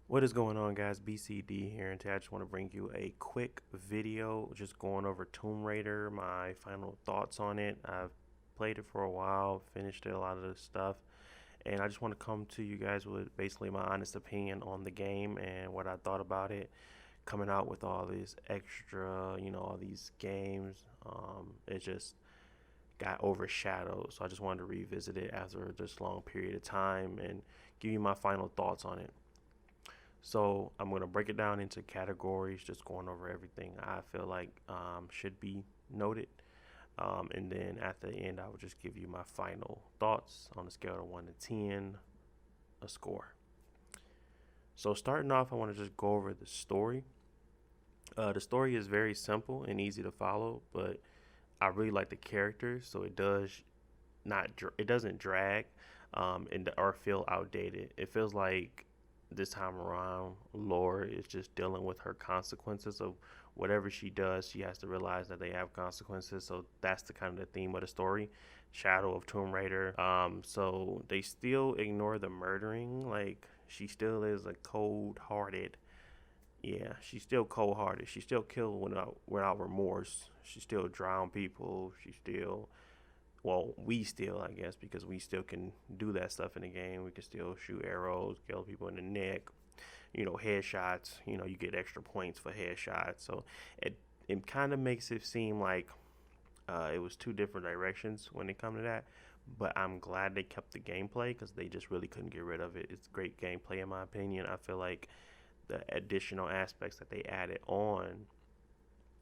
What is going on, guys? BCD here, and today I just want to bring you a quick video just going over Tomb Raider, my final thoughts on it. I've played it for a while, finished it, a lot of the stuff, and I just want to come to you guys with basically my honest opinion on the game and what I thought about it. Coming out with all these extra, all these games, it just got overshadowed. So I just wanted to revisit it after this long period of time and give you my final thoughts on it. So I'm gonna break it down into categories, just going over everything I feel like should be noted, and then at the end I will just give you my final thoughts on a scale of 1 to 10, a score. So starting off, I want to just go over the story. The story is very simple and easy to follow, but I really like the characters, so it doesn't drag, or feel outdated. It feels like this time around, Laura is just dealing with her consequences of whatever she does. She has to realize that they have consequences. So that's the kind of the theme of the story. Shadow of Tomb Raider. So they still ignore the murdering. Like she still is a cold-hearted. Yeah, she's still cold-hearted. She still kills without remorse. She still drown people. She still we still, I guess, because we still can do that stuff in the game. We can still shoot arrows, kill people in the neck, headshots. You get extra points for headshots. So it kind of makes it seem like it was two different directions when it come to that. But I'm glad they kept the gameplay because they just really couldn't get rid of it. It's great gameplay in my opinion. I feel like the additional aspects that they added on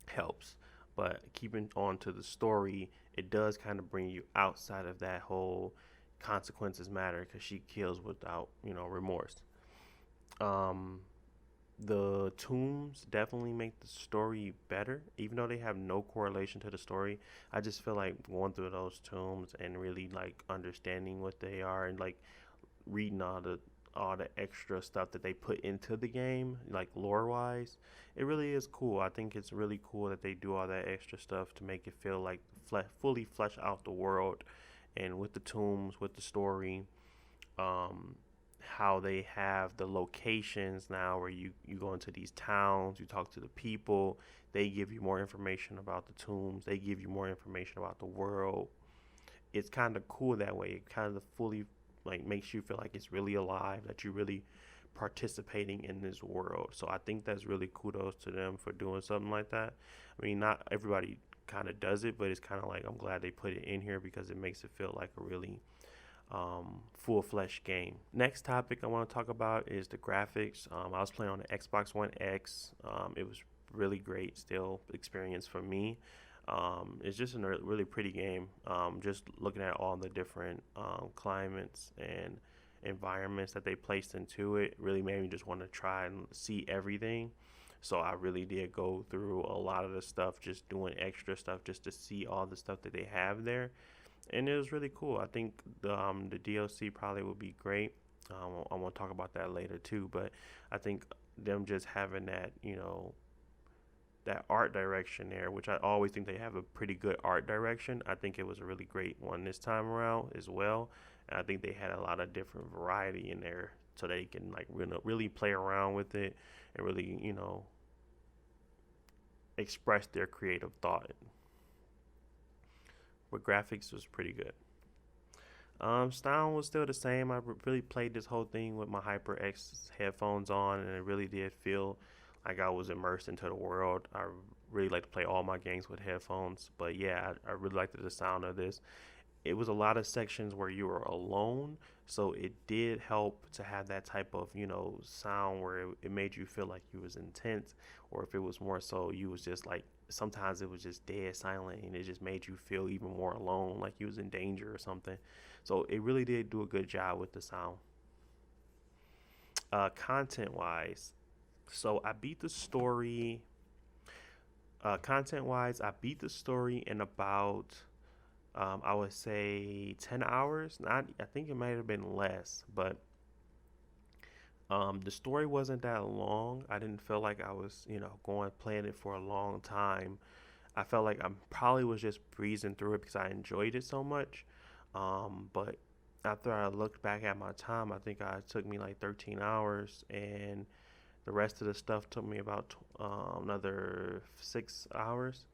helps. But keeping on to the story, it does kind of bring you outside of that whole consequences matter because she kills without remorse. Um, the tombs definitely make the story better, even though they have no correlation to the story. I just feel like going through those tombs and really like understanding what they are and like reading all the extra stuff that they put into the game, like lore wise, it really is cool. I think it's really cool that they do all that extra stuff to make it feel like fully flesh out the world, and with the tombs, with the story, um, how they have the locations now where you go into these towns, you talk to the people, they give you more information about the tombs, they give you more information about the world. It's kind of cool that way. It kind of fully like makes you feel like it's really alive, that you're really participating in this world. So I think that's really kudos to them for doing something like that. I mean, not everybody kind of does it, but it's kind of like I'm glad they put it in here because it makes it feel like a really full-fledged game. Next topic I want to talk about is the graphics. I was playing on the Xbox One X. It was really great still experience for me. It's just a really pretty game. Just looking at all the different climates and environments that they placed into it really made me just want to try and see everything. So I really did go through a lot of the stuff, just doing extra stuff just to see all the stuff that they have there, and it was really cool. I think the DLC probably would be great. I want to talk about that later too, but I think them just having that art direction there, which I always think they have a pretty good art direction. I think it was a really great one this time around as well. And I think they had a lot of different variety in there so they can like really play around with it and really, express their creative thought. But graphics was pretty good. Sound was still the same. I really played this whole thing with my HyperX headphones on, and it really did feel like I was immersed into the world. I really like to play all my games with headphones, but yeah, I really liked the sound of this. It was a lot of sections where you were alone, so it did help to have that type of sound where it made you feel like you was intense, or if it was more so you was just like sometimes it was just dead silent and it just made you feel even more alone, like you was in danger or something. So it really did do a good job with the sound. Content wise, so I beat the story. Content wise, I beat the story in about I would say 10 hours. Not, I think it might have been less, but the story wasn't that long. I didn't feel like I was, going playing it for a long time. I felt like I probably was just breezing through it because I enjoyed it so much. But after I looked back at my time, I think it took me like 13 hours, and the rest of the stuff took me about another 6 hours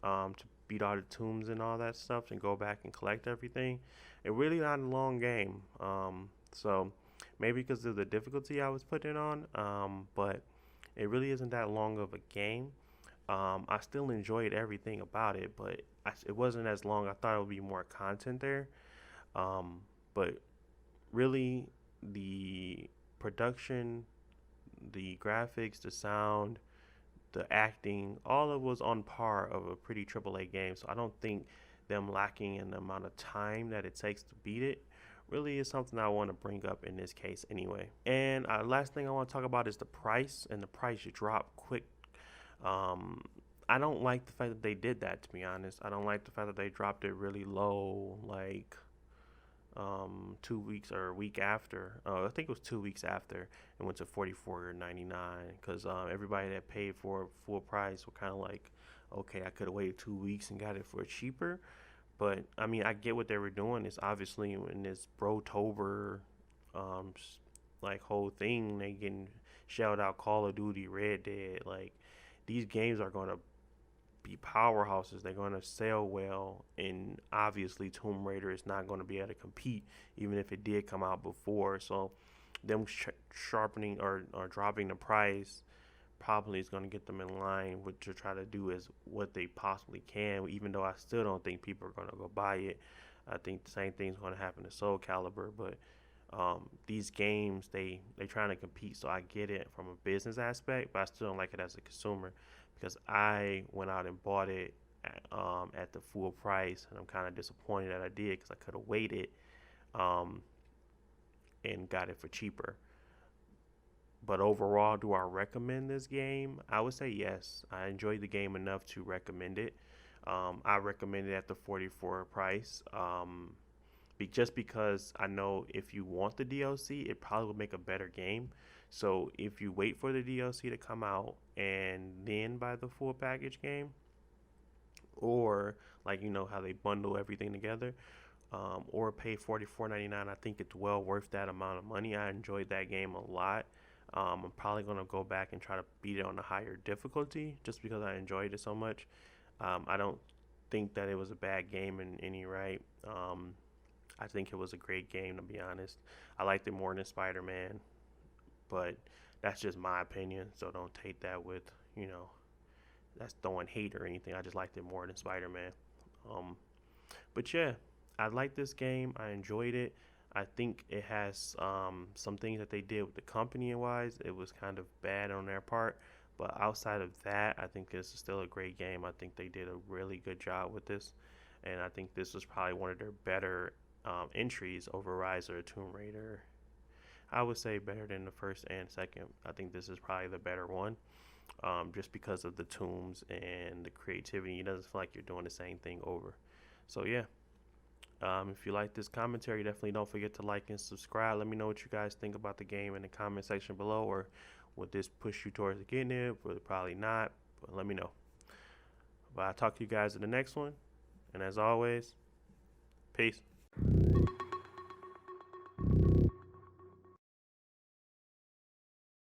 to beat all the tombs and all that stuff and go back and collect everything. It really not a long game. So maybe because of the difficulty I was putting on, but it really isn't that long of a game. I still enjoyed everything about it, but it wasn't as long. I thought it would be more content there. But really, the production, the graphics, the sound, the acting, all of it was on par of a pretty AAA game. So I don't think them lacking in the amount of time that it takes to beat it really is something I want to bring up in this case anyway. And last thing I want to talk about is the price, and the price dropped quick. Um, I don't like the fact that they did that, to be honest. I don't like the fact that they dropped it really low, like 2 weeks or a week after. I think it was 2 weeks after it went to 44.99 because everybody that paid for full price were kind of like, okay, I could have waited 2 weeks and got it for cheaper. But I mean, I get what they were doing. It's obviously in this Brotober, um, like whole thing, they getting shelled out Call of Duty, Red Dead. Like these games are gonna be powerhouses. They're going to sell well, and obviously Tomb Raider is not going to be able to compete, even if it did come out before. So, them sharpening or dropping the price probably is going to get them in line with to try to do is what they possibly can. Even though I still don't think people are going to go buy it. I think the same thing's going to happen to Soul Calibur, but these games they trying to compete, so I get it from a business aspect, but I still don't like it as a consumer because I went out and bought it at the full price, and I'm kind of disappointed that I did because I could have waited um, and got it for cheaper. But overall, do I recommend this game? I would say yes. I enjoyed the game enough to recommend it. I recommend it at the 44 price. Just because I know if you want the DLC, it probably will make a better game. So if you wait for the DLC to come out and then buy the full package game, or like how they bundle everything together, or pay $44.99, I think it's well worth that amount of money. I enjoyed that game a lot. I'm probably gonna go back and try to beat it on a higher difficulty just because I enjoyed it so much. I don't think that it was a bad game in any right. I think it was a great game, to be honest. I liked it more than Spider-Man, but that's just my opinion. So don't take that with, that's throwing hate or anything. I just liked it more than Spider-Man. Um, but yeah, I like this game. I enjoyed it. I think it has some things that they did with the company wise. It was kind of bad on their part. But outside of that, I think this is still a great game. I think they did a really good job with this. And I think this was probably one of their better entries over Rise of the Tomb Raider. I would say better than the first and second. I think this is probably the better one, just because of the tombs and the creativity. It doesn't feel like you're doing the same thing over. So yeah, if you like this commentary, definitely don't forget to like and subscribe. Let me know what you guys think about the game in the comment section below, or would this push you towards getting it? Would it probably not? But let me know. But I'll talk to you guys in the next one. And as always, peace.